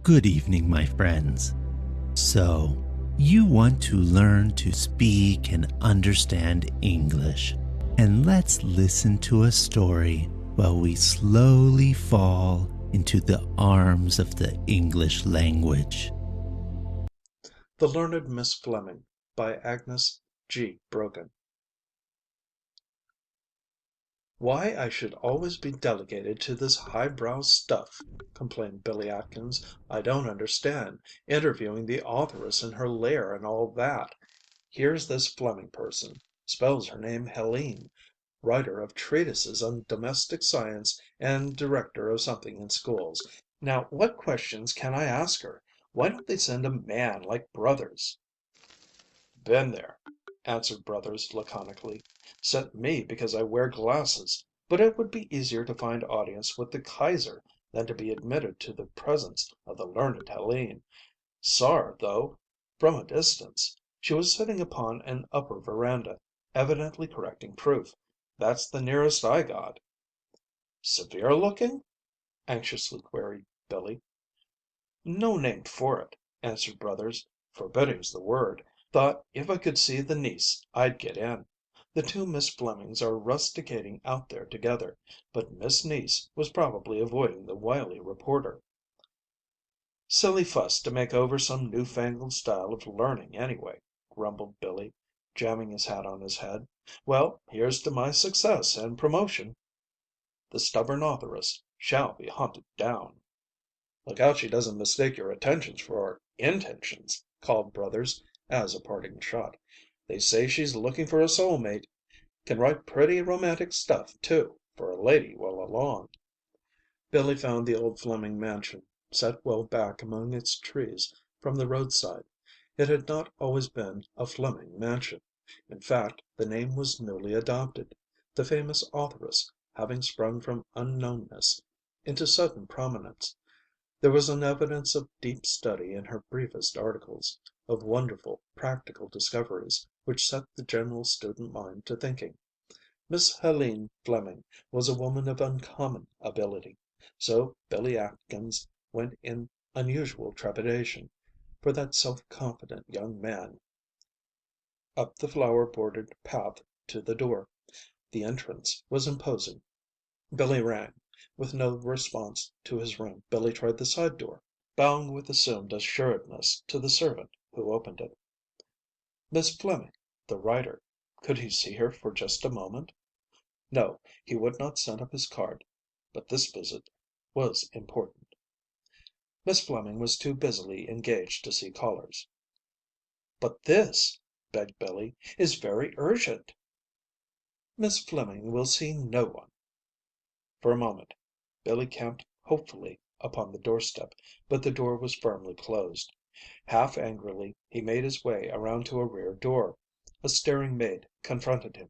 Good evening, my friends. So, you want to learn to speak and understand English. And let's listen to a story while we slowly fall into the arms of the English language. The Learned Miss Fleming by Agnes G. Brogan. "Why I should always be delegated to this highbrow stuff," complained Billy Atkins, "I don't understand. Interviewing the authoress in her lair and all that. Here's this Fleming person, spells her name Helene, writer of treatises on domestic science and director of something in schools. Now what questions can I ask her? Why don't they send a man like Brothers?" "Been there," answered Brothers laconically. "Sent me because I wear glasses. But it would be easier to find audience with the Kaiser than to be admitted to the presence of the learned Helene. Saw her, though, from a distance. She was sitting upon an upper veranda, evidently correcting proof. That's the nearest I got." "Severe looking?" anxiously queried Billy. "No name for it," answered Brothers. "Forbidding's the word. Thought if I could see the niece I'd get in. The two Miss Flemings are rusticating out there together, but Miss Niece was probably avoiding the wily reporter." "Silly fuss to make over some new fangled style of learning anyway," grumbled Billy, jamming his hat on his head. "Well, here's to my success and promotion. The stubborn authoress shall be hunted down." "Look out she doesn't mistake your attentions for intentions," called Brothers, as a parting shot. "They say she's looking for a soul mate. Can write pretty romantic stuff, too, for a lady well along." Billy found the old Fleming mansion, set well back among its trees from the roadside. It had not always been a Fleming mansion. In fact, the name was newly adopted, the famous authoress having sprung from unknownness into sudden prominence. There was an evidence of deep study in her briefest articles, of wonderful practical discoveries which set the general student mind to thinking. Miss Helene Fleming was a woman of uncommon ability. So Billy Atkins went in unusual trepidation for that self-confident young man up the flower-bordered path to the door. The entrance was imposing. Billy rang. With no response to his ring, Billy tried the side door, bowing with assumed assuredness to the servant who opened it. Miss Fleming, the writer. Could he see her for just a moment? No, he would not send up his card. But this visit was important. Miss Fleming was too busily engaged to see callers. "But this," begged Billy, "is very urgent." "Miss Fleming will see no one." For a moment Billy camped hopefully upon the doorstep, but the door was firmly closed. Half angrily he made his way around to a rear door. A staring maid confronted him.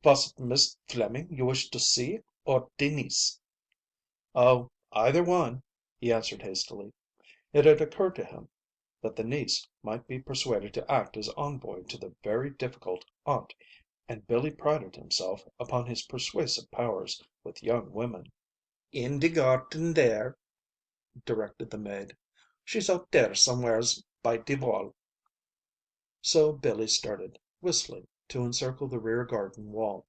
"Was it Miss Fleming you wish to see, or de niece?" "Oh, either one," he answered hastily. It had occurred to him that the niece might be persuaded to act as envoy to the very difficult aunt, and Billy prided himself upon his persuasive powers with young women. "In de garden there," directed the maid. "She's out there somewheres by de wall." So Billy started, whistling, to encircle the rear garden wall.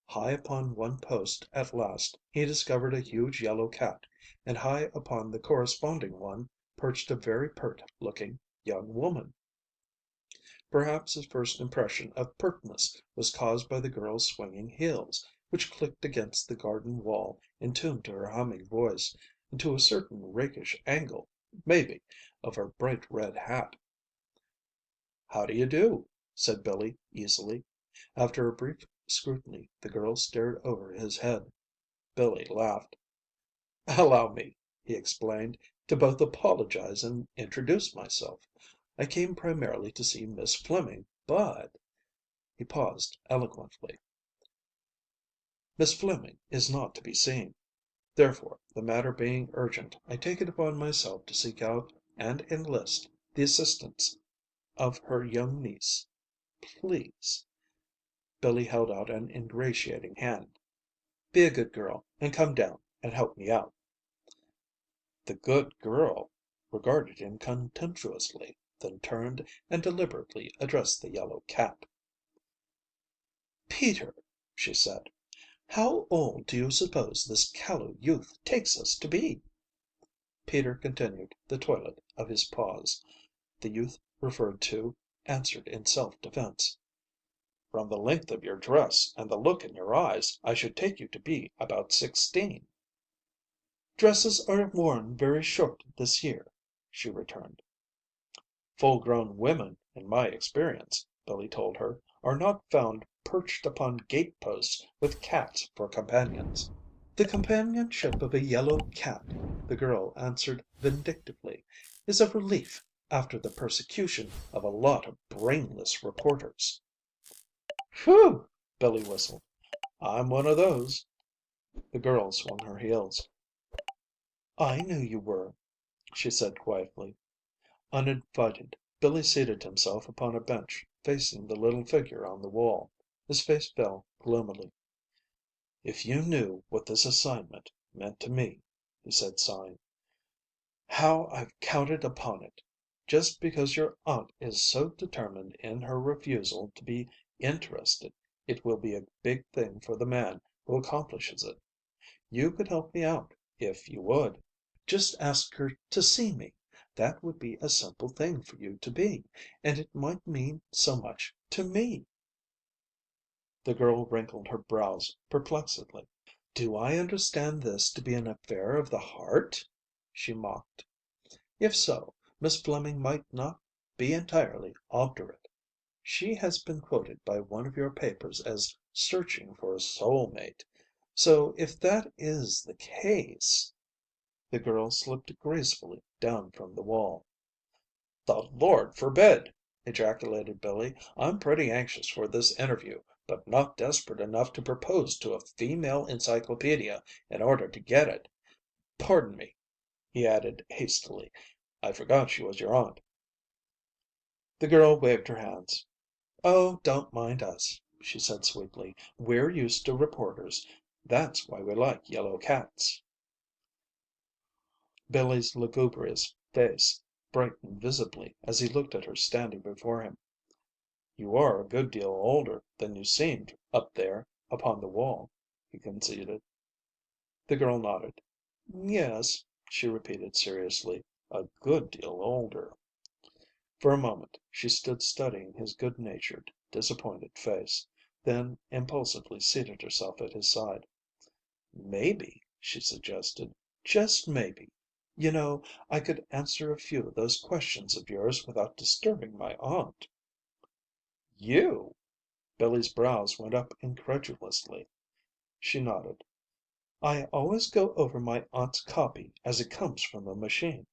High upon one post at last he discovered a huge yellow cat, and high upon the corresponding one perched a very pert looking young woman. Perhaps his first impression of pertness was caused by the girl's swinging heels, which clicked against the garden wall in tune to her humming voice, and to a certain rakish angle, maybe, of her bright red hat. "How do you do?" said Billy easily. After a brief scrutiny the girl stared over his head. Billy laughed. "Allow me," he explained, "to both apologize and introduce myself. I came primarily to see Miss Fleming, but—" He paused eloquently. "Miss Fleming is not to be seen. Therefore, the matter being urgent, I take it upon myself to seek out and enlist the assistance of her young niece. Please." Billy held out an ingratiating hand. "Be a good girl and come down and help me out." "The good girl?" regarded him contemptuously, then turned and deliberately addressed the yellow cat. "Peter," she said, "how old do you suppose this callow youth takes us to be?" Peter continued the toilet of his paws. The youth referred to answered in self-defense. "From the length of your dress and the look in your eyes, I should take you to be about 16." "Dresses are worn very short this year," she returned. "Full grown women, in my experience," Billy told her, "are not found perched upon gate posts with cats for companions." "The companionship of a yellow cat," the girl answered vindictively, "is a relief after the persecution of a lot of brainless reporters." "Whew!" Billy whistled. "I'm one of those." The girl swung her heels. "I knew you were," she said quietly. Uninvited, Billy seated himself upon a bench facing the little figure on the wall. His face fell gloomily. "If you knew what this assignment meant to me," he said, sighing. "How I've counted upon it. Just because your aunt is so determined in her refusal to be interested, it will be a big thing for the man who accomplishes it. You could help me out, if you would. Just ask her to see me. That would be a simple thing for you to be, and it might mean so much to me." The girl wrinkled her brows perplexedly. "Do I understand this to be an affair of the heart?" she mocked. "If so, Miss Fleming might not be entirely obdurate. She has been quoted by one of your papers as searching for a soul mate. So if that is the case—" The girl slipped gracefully down from the wall. "The Lord forbid!" ejaculated Billy. "I'm pretty anxious for this interview, but not desperate enough to propose to a female encyclopedia in order to get it. Pardon me," he added hastily, "I forgot she was your aunt." The girl waved her hands. "Oh, don't mind us," she said sweetly. "We're used to reporters. That's why we like yellow cats." Billy's lugubrious face brightened visibly as he looked at her standing before him. "You are a good deal older than you seemed up there upon the wall," he conceded. The girl nodded. "Yes," she repeated seriously, "a good deal older." For a moment she stood studying his good natured, disappointed face, then impulsively seated herself at his side. "Maybe," she suggested, "just maybe, you know, I could answer a few of those questions of yours without disturbing my aunt." "You?" Billy's brows went up incredulously. She nodded. "I always go over my aunt's copy as it comes from the machine."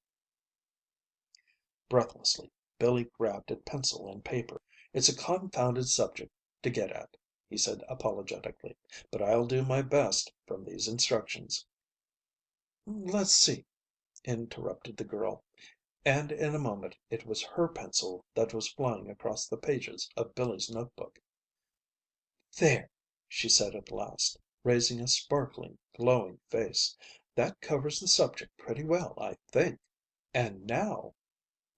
Breathlessly Billy grabbed at pencil and paper. "It's a confounded subject to get at," he said apologetically, "but I'll do my best from these instructions." "Let's see," interrupted the girl, and in a moment it was her pencil that was flying across the pages of Billy's notebook. "There," she said at last, raising a sparkling, glowing face. "That covers the subject pretty well, I think. And now,"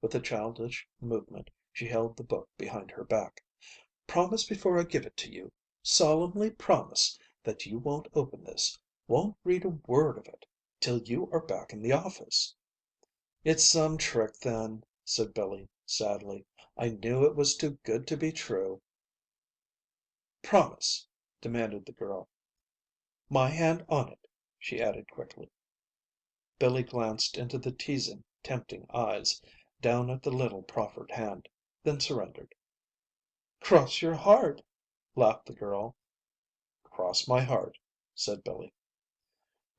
with a childish movement she held the book behind her back, "promise before I give it to you, solemnly promise that you won't open this, won't read a word of it, till you are back in the office." "It's some trick then," said Billy, sadly. "I knew it was too good to be true." "Promise," demanded the girl. "My hand on it," she added quickly. Billy glanced into the teasing, tempting eyes, down at the little proffered hand, then surrendered. "Cross your heart," laughed the girl. "Cross my heart," said Billy.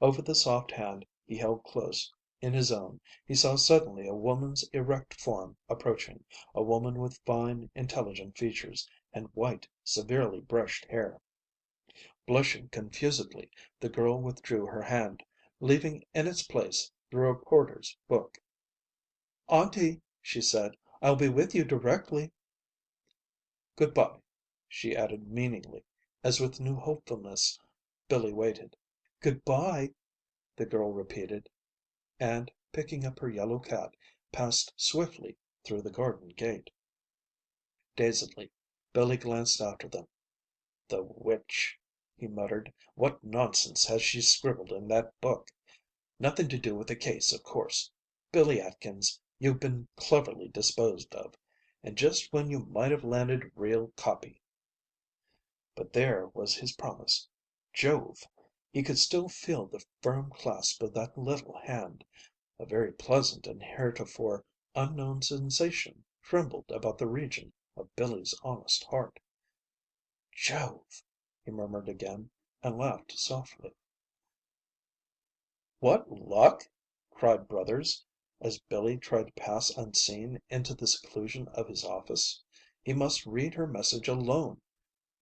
Over the soft hand he held close in his own he saw suddenly a woman's erect form approaching, a woman with fine, intelligent features and white, severely brushed hair. Blushing confusedly, the girl withdrew her hand, leaving in its place the reporter's book. "Auntie," she said, "I'll be with you directly." "Good bye," she added meaningly, as with new hopefulness Billy waited. "Good bye," the girl repeated, and, picking up her yellow cat, passed swiftly through the garden gate. Dazedly, Billy glanced after them. "The witch!" he muttered. "What nonsense has she scribbled in that book? Nothing to do with the case, of course. Billy Atkins, you've been cleverly disposed of, and just when you might have landed real copy." But there was his promise. Jove! He could still feel the firm clasp of that little hand. A very pleasant and heretofore unknown sensation trembled about the region of Billy's honest heart. "Jove!" he murmured again, and laughed softly. "What luck!" cried brothers, as Billy tried to pass unseen into the seclusion of his office. He must read her message alone.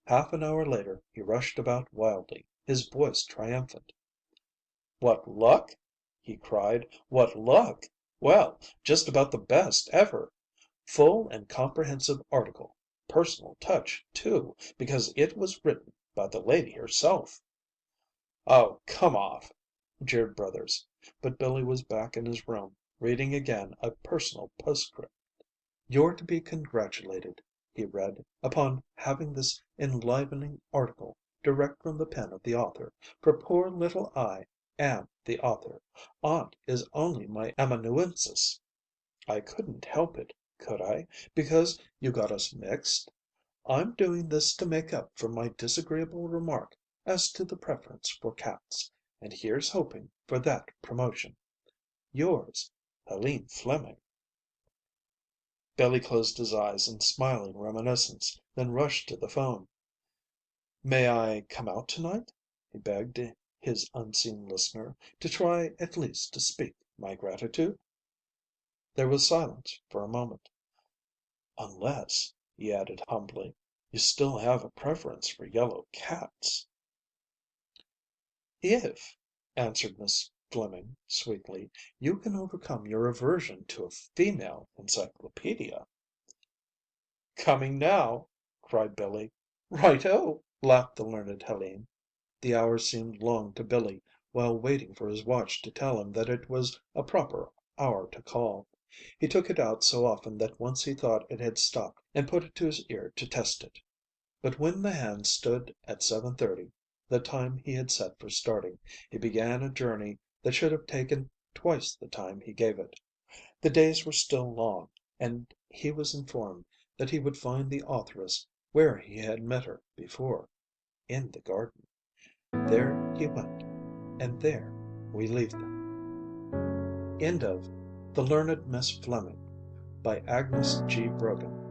Half an hour later he rushed about wildly, his voice triumphant. "What luck?" he cried. "What luck? Well, just about the best ever. Full and comprehensive article. Personal touch, too, because it was written by the lady herself." "Oh, come off," jeered brothers, but Billy was back in his room, reading again a personal postscript. "You're to be congratulated," he read, "upon having this enlivening article direct from the pen of the author, for poor little I am the author. Aunt is only my amanuensis. I couldn't help it, could I, because you got us mixed? I'm doing this to make up for my disagreeable remark as to the preference for cats, and here's hoping for that promotion. Yours, Helene Fleming." Billy closed his eyes in smiling reminiscence, then rushed to the phone. "May I come out tonight?" he begged his unseen listener, "to try at least to speak my gratitude?" There was silence for a moment. "Unless," he added humbly, "you still have a preference for yellow cats." "If," answered Miss Fleming sweetly, "you can overcome your aversion to a female encyclopedia." "Coming now," cried Billy. "Right o!" laughed the learned Helene. The hours seemed long to Billy while waiting for his watch to tell him that it was a proper hour to call. He took it out so often that once he thought it had stopped and put it to his ear to test it. But when the hand stood at 7:30, the time he had set for starting, he began a journey that should have taken twice the time he gave it. The days were still long, and he was informed that he would find the authoress where he had met her before, in the garden. There he went, and there we leave them. End of The Learned Miss Fleming, by Agnes G. Brogan.